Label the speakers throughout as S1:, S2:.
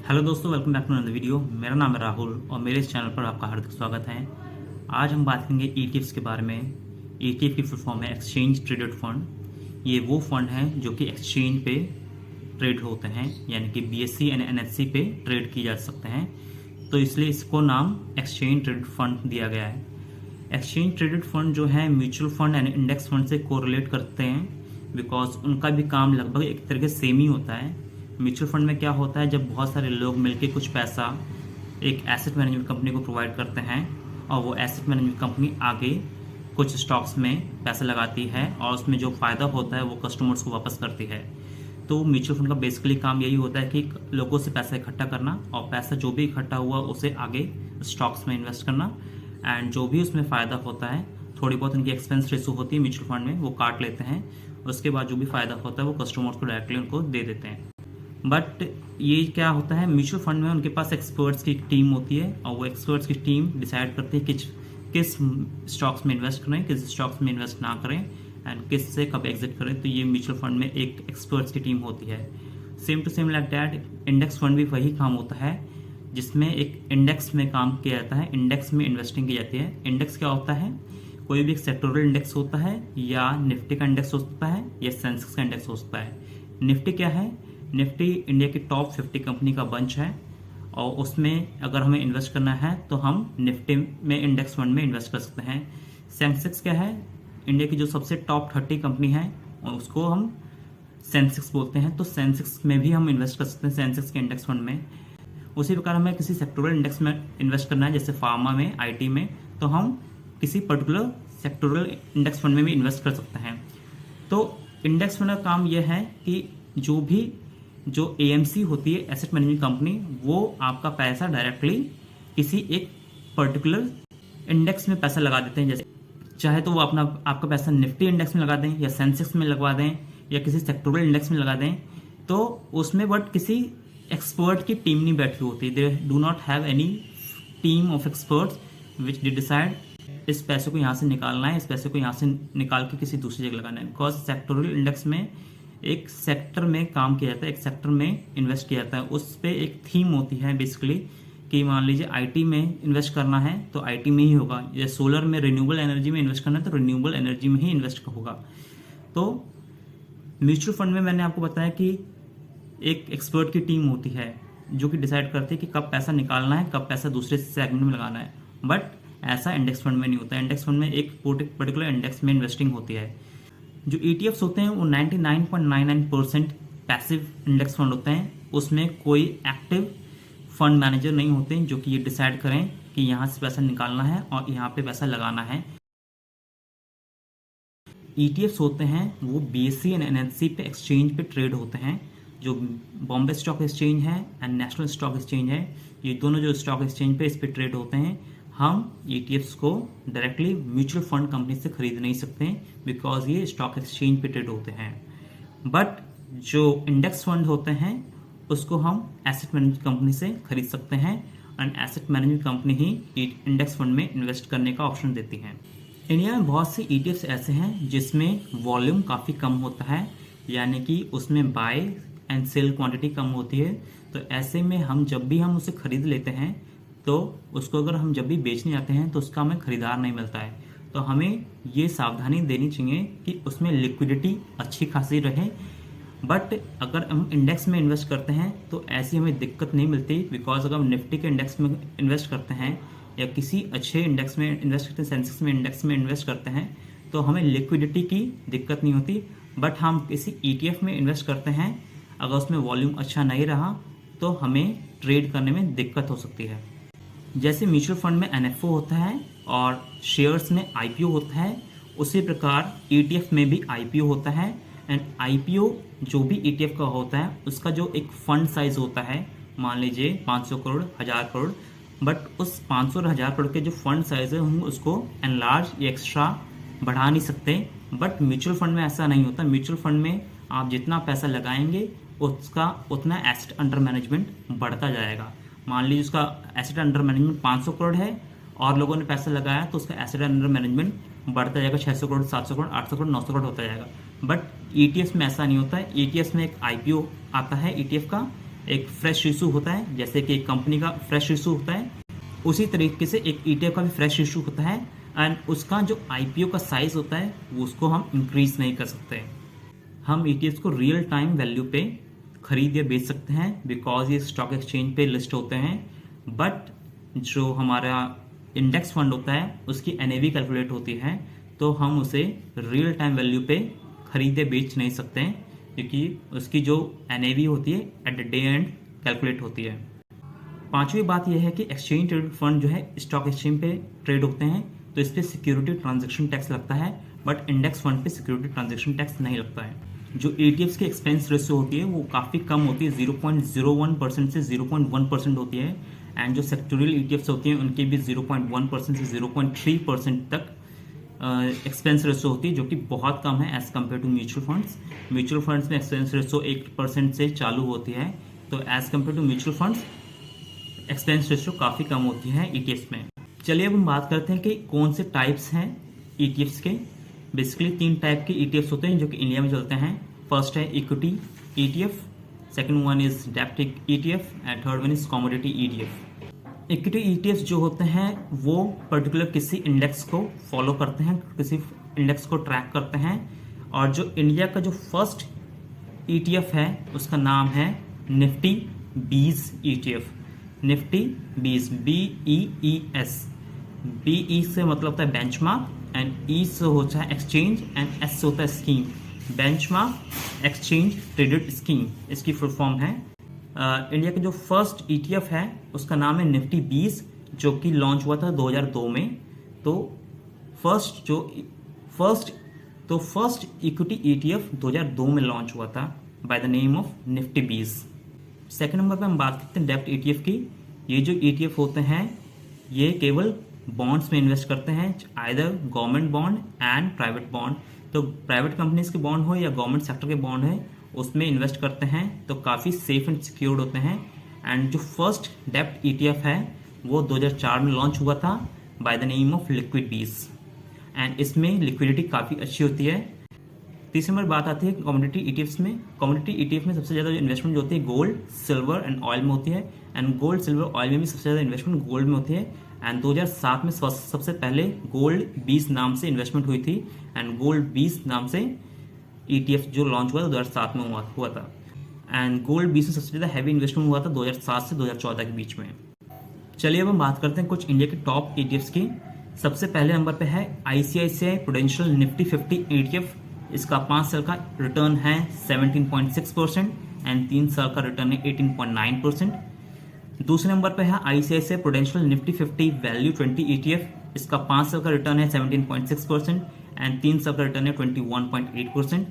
S1: Hello दोस्तों, welcome back to another video. मेरा नाम है राहुल और मेरे इस चैनल पर आपका हार्दिक स्वागत है। आज हम बात करेंगे ईटीएफ्स के बारे में। ईटीएफ की फुल फॉर्म है एक्सचेंज ट्रेडेड फंड। ये वो फंड हैं जो कि एक्सचेंज पे ट्रेड होते हैं, यानी कि बीएसई एंड एनएससी पे ट्रेड किए जा सकते हैं, तो इसलिए इसको नाम एक्सचेंज ट्रेडेड फंड दिया गया है। एक्सचेंज ट्रेडेड फंड जो है mutual fund and index fund से कोरिलेट करते हैं, बिकॉज उनका भी काम लगभग एक तरह से सेम ही होता है। म्यूचुअल फंड में क्या होता है, जब बहुत सारे लोग मिलकर कुछ पैसा एक एसेट मैनेजमेंट कंपनी को प्रोवाइड करते हैं और वो एसेट मैनेजमेंट कंपनी आगे कुछ स्टॉक्स में पैसा लगाती है और उसमें जो फ़ायदा होता है वो कस्टमर्स को वापस करती है। तो म्यूचुअल फंड का बेसिकली काम यही होता है कि लोगों से पैसा इकट्ठा करना और पैसा जो भी इकट्ठा हुआ उसे आगे स्टॉक्स में इन्वेस्ट करना, एंड जो भी उसमें फ़ायदा होता है, थोड़ी बहुत उनकी एक्सपेंस रेशो होती है म्यूचुअल फंड में, वो काट लेते हैं। उसके बाद जो भी फ़ायदा होता है वो कस्टमर्स को डायरेक्टली उनको दे देते हैं। बट ये क्या होता है, म्यूचुअल फंड में उनके पास एक्सपर्ट्स की टीम होती है और वो एक्सपर्ट्स की टीम डिसाइड करती है कि किस स्टॉक्स में इन्वेस्ट करें, किस स्टॉक्स में इन्वेस्ट ना करें एंड किस से कब एग्जिट करें। तो ये म्यूचुअल फंड में एक एक्सपर्ट्स की टीम होती है। Same to same like that index fund भी वही काम होता है, जिसमें एक इंडेक्स में काम किया जाता है, इंडेक्स में इन्वेस्टिंग की जाती है। इंडेक्स क्या होता है, कोई भी एक सेक्टोरल इंडेक्स होता है या निफ्टी का इंडेक्स हो सकता है या सेंसेक्स का इंडेक्स हो सकता है। निफ्टी क्या है, निफ्टी इंडिया की टॉप 50 कंपनी का बंच है और उसमें अगर हमें इन्वेस्ट करना है तो हम निफ्टी में इंडेक्स फंड में इन्वेस्ट कर सकते हैं। सेंसेक्स क्या है, इंडिया की जो सबसे टॉप 30 कंपनी है उसको हम सेंसेक्स बोलते हैं, तो सेंसेक्स में भी हम इन्वेस्ट कर सकते हैं, सेंसेक्स के इंडेक्स फंड में। उसी प्रकार हमें किसी सेक्टोरल इंडेक्स में इन्वेस्ट करना है, जैसे फार्मा में, आईटी में, तो हम किसी पर्टिकुलर सेक्टोरल इंडेक्स फंड में भी इन्वेस्ट कर सकते हैं। तो इंडेक्स फंड का काम यह है कि जो एएमसी होती है, एसेट मैनेजमेंट कंपनी, वो आपका पैसा डायरेक्टली किसी एक पर्टिकुलर इंडेक्स में पैसा लगा देते हैं। जैसे चाहे तो वो आपका पैसा निफ्टी इंडेक्स में लगा दें या सेंसेक्स में लगवा दें या किसी सेक्टोरल इंडेक्स में लगा दें, तो उसमें बट किसी एक्सपर्ट की टीम नहीं बैठी होती। They do not have any team of experts which they decide इस पैसे को यहाँ से निकालना है, इस पैसे को यहाँ से निकाल के किसी दूसरी जगह लगाना है। बिकॉज सेक्टोरल इंडेक्स में एक सेक्टर में काम किया जाता है, एक सेक्टर में इन्वेस्ट किया जाता है, उस पर एक थीम होती है बेसिकली कि मान लीजिए आईटी में इन्वेस्ट करना है तो आईटी में ही होगा, या सोलर में, रिन्यूएबल एनर्जी में इन्वेस्ट करना है तो रिन्यूएबल एनर्जी में ही इन्वेस्ट होगा। तो म्यूचुअल फंड में मैंने आपको बताया कि एक एक्सपर्ट की टीम होती है जो कि डिसाइड करती है कि कब पैसा निकालना है, कब पैसा दूसरे सेगमेंट में लगाना है। बट ऐसा इंडेक्स फंड में नहीं होता है। इंडेक्स फंड में एक पर्टिकुलर इंडेक्स में इन्वेस्टिंग होती है। जो ETFs होते हैं वो 99.99% पैसिव इंडेक्स फंड होते हैं, उसमें कोई एक्टिव फंड मैनेजर नहीं होते हैं जो कि ये डिसाइड करें कि यहाँ से पैसा निकालना है और यहाँ पे पैसा लगाना है। ETFs होते हैं वो BSE एंड NSE पे एक्सचेंज पे ट्रेड होते हैं। जो बॉम्बे स्टॉक एक्सचेंज है एंड नेशनल स्टॉक एक्सचेंज है, ये दोनों जो स्टॉक एक्सचेंज पे इस पे ट्रेड होते हैं। हम ETFs को डायरेक्टली म्यूचुअल फंड कंपनी से खरीद नहीं सकते बिकॉज ये स्टॉक एक्सचेंज पे ट्रेड होते हैं। बट जो इंडेक्स फंड होते हैं उसको हम एसेट मैनेजमेंट कंपनी से खरीद सकते हैं and asset management company he index fund में इन्वेस्ट करने का ऑप्शन देती है। इंडिया में बहुत से ETFs ऐसे हैं जिसमें वॉल्यूम काफ़ी कम होता है, यानी कि उसमें बाय एंड सेल क्वांटिटी कम होती है। तो ऐसे में हम जब भी हम उसे खरीद लेते हैं तो उसको अगर हम जब भी बेचने जाते हैं तो उसका हमें खरीदार नहीं मिलता है। तो हमें ये सावधानी देनी चाहिए कि उसमें लिक्विडिटी अच्छी खासी रहे। बट अगर हम इंडेक्स में इन्वेस्ट करते हैं तो ऐसी हमें दिक्कत नहीं मिलती, बिकॉज अगर हम निफ्टी के इंडेक्स में इन्वेस्ट करते हैं या किसी अच्छे इंडेक्स में इन्वेस्ट करते हैं, सेंसेक्स में इंडेक्स में इन्वेस्ट करते हैं, तो हमें लिक्विडिटी की दिक्कत नहीं होती। बट हम किसी ETF में इन्वेस्ट करते हैं, अगर उसमें वॉल्यूम अच्छा नहीं रहा तो हमें ट्रेड करने में दिक्कत हो सकती है। जैसे म्यूचुअल फंड में NFO होता है और शेयर्स में IPO होता है, उसी प्रकार ETF में भी IPO होता है। एंड IPO जो भी ETF का होता है उसका जो एक फंड साइज होता है, मान लीजिए 500 करोड़, 1000 करोड़, बट उस 500 और 1000 करोड़ के जो फंड साइज है हम उसको एनलार्ज या एक्स्ट्रा बढ़ा नहीं सकते। बट म्यूचुअल फंड में ऐसा नहीं होता। म्यूचुअल फंड में आप जितना पैसा लगाएंगे उसका उतना एसेट अंडर मैनेजमेंट बढ़ता जाएगा। मान लीजिए उसका एसेट अंडर मैनेजमेंट 500 करोड़ है और लोगों ने पैसा लगाया तो उसका एसेट अंडर मैनेजमेंट बढ़ता जाएगा, 600 करोड़, 700 करोड़, 800 करोड़, 900 करोड़ होता जाएगा। बट ETFs में ऐसा नहीं होता है। ETFs में एक IPO आता है ETF का एक फ्रेश इशू होता है, जैसे कि एक कंपनी का फ्रेश इशू होता है, उसी तरीके से एक ETF का भी फ्रेश इशू होता है एंड उसका जो IPO का साइज होता है वो उसको हम इंक्रीज नहीं कर सकते। हम ETFs को रियल टाइम वैल्यू पे खरीद या बेच सकते हैं बिकॉज ये स्टॉक एक्सचेंज पे लिस्ट होते हैं, बट जो हमारा इंडेक्स फंड होता है उसकी NAV कैलकुलेट होती है, तो हम उसे रियल टाइम वैल्यू पे खरीदे बेच नहीं सकते हैं क्योंकि उसकी जो NAV होती है at the day and calculate होती है। पांचवी बात यह है कि एक्सचेंज ट्रेडेड फंड जो है स्टॉक एक्सचेंज पे ट्रेड होते हैं तो इस पर सिक्योरिटी ट्रांजेक्शन टैक्स लगता है, बट इंडेक्स फंड पे सिक्योरिटी ट्रांजेक्शन टैक्स नहीं लगता है। जो ETFs की एक्सपेंस रेशियो होती है वो काफ़ी कम होती है, 0.01% से 0.1% होती है एंड जो सेक्टोरियल ETFs होती हैं उनकी भी 0.1% से 0.3% तक एक्सपेंस रेशो होती है, जो कि बहुत कम है as compare to mutual funds. Mutual funds में एक्सपेंस रेशो 1% से चालू होती है, तो as compare to mutual funds expense ratio काफ़ी कम होती है ETFs में। चलिए अब हम बात करते हैं कि कौन से टाइप्स हैं ETFs के। बेसिकली 3 टाइप के ETFs होते हैं जो कि इंडिया में चलते हैं। फर्स्ट है equity ETF, second one is डेप्ट ETF and third one is commodity ETF। Equity ETFs जो होते हैं वो पर्टिकुलर किसी इंडेक्स को फॉलो करते हैं, किसी इंडेक्स को ट्रैक करते हैं, और जो इंडिया का जो फर्स्ट ETF है उसका नाम है Nifty 20 ETF। Nifty 20 BEES, BE से मतलब होता है बेंचमार्क एंड E से होता है एक्सचेंज एंड S से होता है scheme. Benchmark exchange traded scheme इसकी फुल फॉर्म है। इंडिया का जो फर्स्ट ETF है उसका नाम है निफ्टी 20 जो कि लॉन्च हुआ था 2002 में। तो फर्स्ट इक्विटी ETF 2002 में लॉन्च हुआ था by the name of Nifty 20। Second number पे हम बात करते हैं डेप्ट ETF की। ये जो ETF होते हैं ये केवल बॉन्ड्स में इन्वेस्ट करते हैं, either government bond and private bond. तो प्राइवेट कंपनीज के बॉन्ड हो या गवर्नमेंट सेक्टर के बॉन्ड है उसमें इन्वेस्ट करते हैं, तो काफ़ी सेफ एंड सिक्योर्ड होते हैं। एंड जो फर्स्ट डेप्ट ETF है वो 2004 में लॉन्च हुआ था by the name of liquid 20 and इसमें लिक्विडिटी काफ़ी अच्छी होती है। तीसरे नंबर बात आती है कमोडिटी ETFs में। कमोडिटी ETF में सबसे ज़्यादा जो इन्वेस्टमेंट जो होती है गोल्ड, सिल्वर एंड ऑयल में होती है, एंड गोल्ड, सिल्वर, ऑयल में भी सबसे ज़्यादा इन्वेस्टमेंट गोल्ड में होती है। एंड 2007 में सबसे पहले गोल्ड 20 नाम से इन्वेस्टमेंट हुई थी एंड गोल्ड 20 नाम से ETF जो लॉन्च हुआ था 2007 में हुआ था। एंड गोल्ड 20 में सबसे ज़्यादा हैवी इन्वेस्टमेंट हुआ था 2007 से 2014 के बीच में। चलिए अब हम बात करते हैं कुछ इंडिया के टॉप ETFs की। सबसे पहले नंबर पे है ICICI प्रूडेंशियल निफ्टी 50 ETF। इसका 5 साल का रिटर्न है 17.6% एंड 3 साल का रिटर्न है 18.9%। दूसरे नंबर पे है ICICI prudential Nifty 50 value 20 ETF। इसका 5 साल का रिटर्न है 17.6% एंड 3 साल का रिटर्न है 21.8%।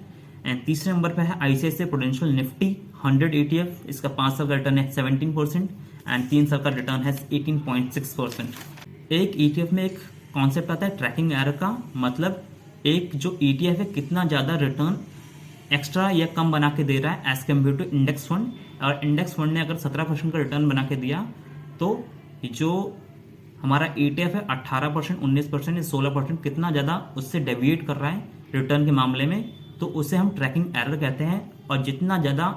S1: एंड तीसरे नंबर पे है ICICI प्रूडेंशियल निफ्टी 100 ETF। इसका 5 साल का रिटर्न है 17% एंड 3 साल का रिटर्न है 18.6%। एक ETF में एक कॉन्सेप्ट आता है ट्रैकिंग एरर का, मतलब एक जो ETF है कितना ज़्यादा रिटर्न एक्स्ट्रा या कम बना के दे रहा है as compare to index fund. और इंडेक्स फंड ने अगर 17% का रिटर्न बना के दिया तो जो हमारा ETF है 18%, 19% या 16% कितना ज़्यादा उससे डेविएट कर रहा है रिटर्न के मामले में, तो उसे हम ट्रैकिंग एरर कहते हैं। और जितना ज़्यादा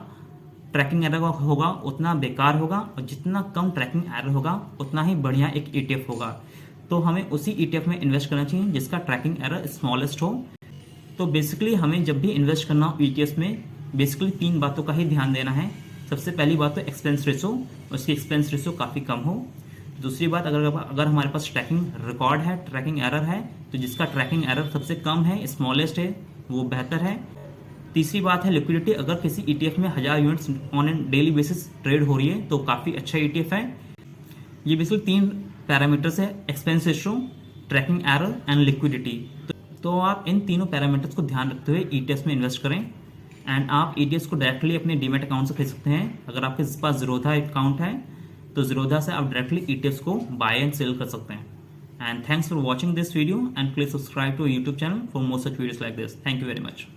S1: ट्रैकिंग एरर होगा उतना बेकार होगा, और जितना कम ट्रैकिंग एरर होगा उतना ही बढ़िया एक ETF होगा। तो हमें उसी ETF में इन्वेस्ट करना चाहिए जिसका ट्रैकिंग एरर स्मॉलेस्ट हो। तो बेसिकली हमें जब भी इन्वेस्ट करना हो ETFs में बेसिकली 3 बातों का ही ध्यान देना है। सबसे पहली बात तो एक्सपेंस रेशो, उसकी एक्सपेंस रेशो काफ़ी कम हो। दूसरी बात अगर हमारे पास ट्रैकिंग रिकॉर्ड है, ट्रैकिंग एरर है, तो जिसका ट्रैकिंग एरर सबसे कम है, स्मॉलेस्ट है, वो बेहतर है। तीसरी बात है लिक्विडिटी। अगर किसी ETF में 1000 units on an daily basis trade हो रही है तो काफ़ी अच्छा ETF है। ये बेसिकली 3 पैरामीटर्स है, expense ratio, tracking error and liquidity. तो आप इन तीनों पैरामीटर्स को ध्यान रखते हुए ETFs में इन्वेस्ट करें। एंड आप ETFs को डायरेक्टली अपने डीमैट अकाउंट से खरीद सकते हैं। अगर आपके पास ज़ीरोधा अकाउंट है तो ज़ीरोधा से आप डायरेक्टली ETFs को बाय एंड सेल कर सकते हैं। And thanks for watching this video and please subscribe to YouTube channel for more such videos like this. Thank you very much.